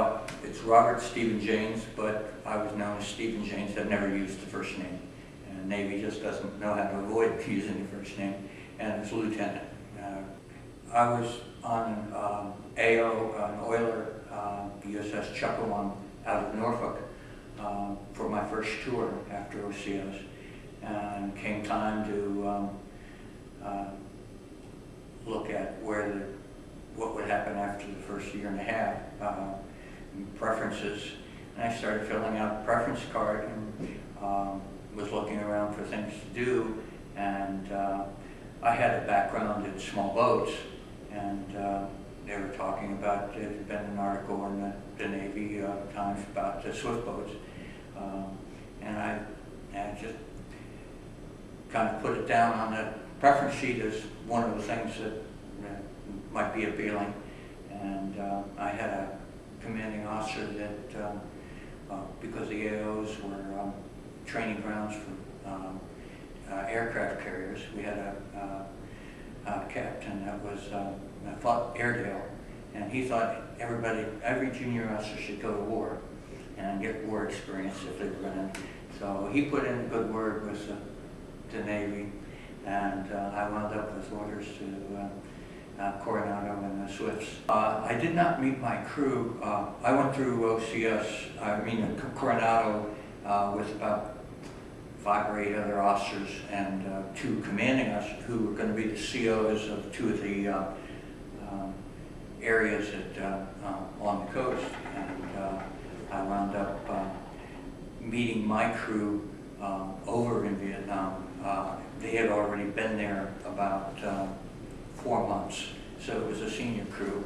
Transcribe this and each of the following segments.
Well, it's Robert Stephen James, but I was known as Stephen James. I've never used the first name. And Navy just doesn't know how to avoid using the first name. And it was Lieutenant. I was on AO, an oiler, USS Chuckawam out of Norfolk for my first tour after OCOs. And came time to look at what would happen after the first year and a half, preferences. And I started filling out the preference card and was looking around for things to do. And I had a background in small boats, and they were talking about, there had been an article in the Navy Times about swift boats. And I just kind of put it down on the preference sheet as one of the things that might be appealing. And I had a commanding officer that, because the AOs were training grounds for aircraft carriers, we had a captain that was fought Airedale, and he thought every junior officer should go to war and get war experience if they were going to. So he put in a good word with the Navy, and I wound up with orders to Coronado and the Swifts. I did not meet my crew. I went through Coronado with about 5 or 8 other officers and 2 commanding us who were going to be the COs of 2 of the areas along the coast. And I wound up meeting my crew over in Vietnam. They had already been there about 4 months, so it was a senior crew.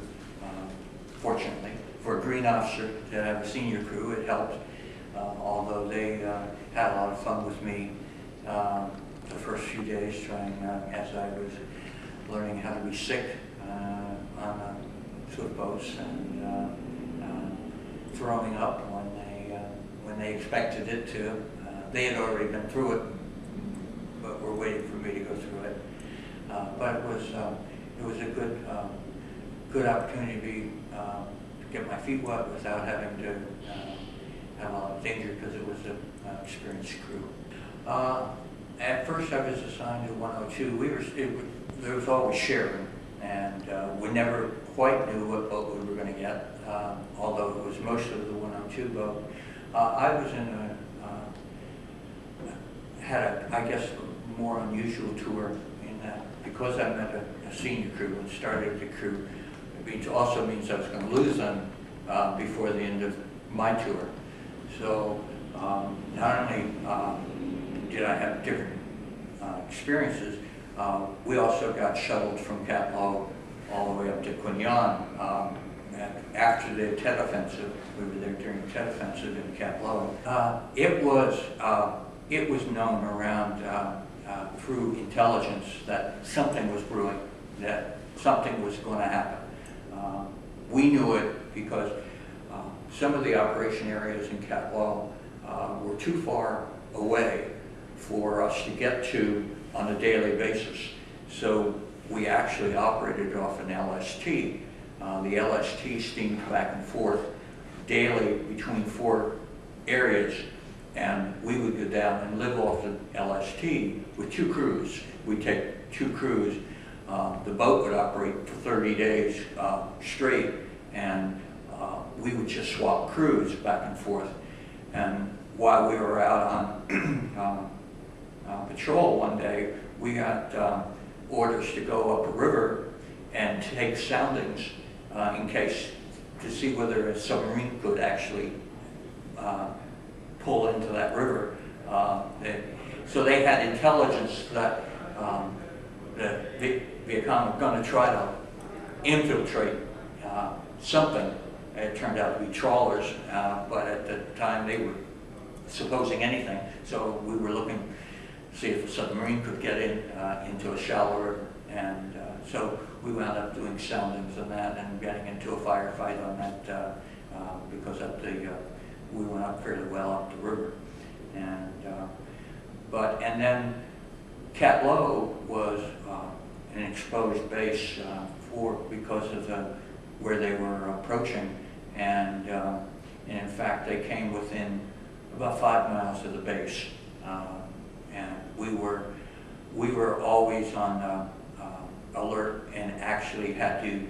Fortunately, for a green officer to have a senior crew, it helped. Although they had a lot of fun with me the first few days, trying as I was learning how to be sick on swift boats and throwing up when they expected it to. They had already been through it, but were waiting for me to go through it. But it was a good opportunity to get my feet wet without having to have a lot of danger, because it was an experienced crew. At first I was assigned to 102. There was always sharing, and we never quite knew what boat we were going to get, although it was most of the 102 boat. I was had I guess, a more unusual tour in that because I met a senior crew and started the crew, it also means I was going to lose them before the end of my tour. So not only did I have different experiences, we also got shuttled from Cat Low all the way up to Quy Nhon after the Tet Offensive. We were there during the Tet Offensive in Cat Low. It was known around through intelligence that something was brewing, that something was going to happen. We knew it because some of the operation areas in Cat Low were too far away for us to get to on a daily basis. So we actually operated off an LST. The LST steamed back and forth daily between 4 areas, and we would go down and live off the LST with 2 crews. We'd take 2 crews. The boat would operate for 30 days straight, and we would just swap crews back and forth. And while we were out on patrol one day, we got orders to go up a river and take soundings in case, to see whether a submarine could actually pull into that river. So they had intelligence that the Viet Cong were going to try to infiltrate something. It turned out to be trawlers, but at the time they were supposing anything. So we were looking to see if a submarine could get into a shallow river. And so we wound up doing soundings on that and getting into a firefight on that because we went up fairly well up the river. And then Cat Low was an exposed base because of where they were approaching, and and in fact, they came within about 5 miles of the base. And we were always on alert and actually had to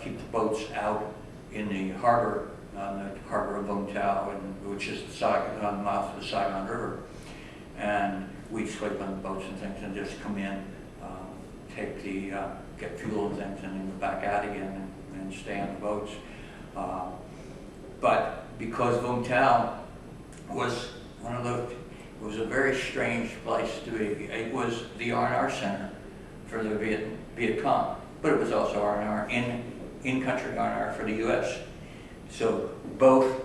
keep the boats out in the harbor, the harbor of Vung Tau, which is the Saigon, mouth of the Saigon River. And we'd sleep on the boats and things and just come in, get fuel and things, and then go back out again and stay on the boats. But because Vung Tau was one of those, it was a very strange place to be. It was the R&R center for the Viet Cong, but it was also R&R, in-country R&R for the U.S. So both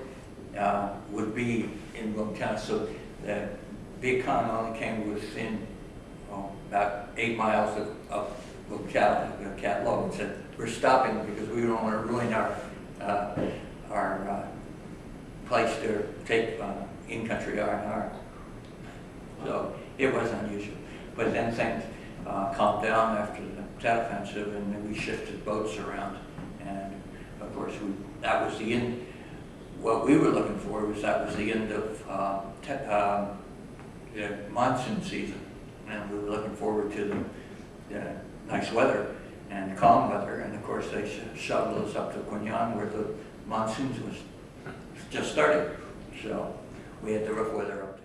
would be in Vung Tau. So the Viet Cong only came within about 8 miles of Vung Tau, Cat Lo, and said, we're stopping because we don't want to ruin our place to take in-country R&R. So it was unusual. But then things calmed down after the Tet Offensive, and then we shifted boats around. And of course, that was the end. What we were looking for was that was the end of the monsoon season. And we were looking forward to the nice weather and calm weather. And of course, they shuttled us up to Quinyan where the monsoons was just starting. So we had the rough weather up there.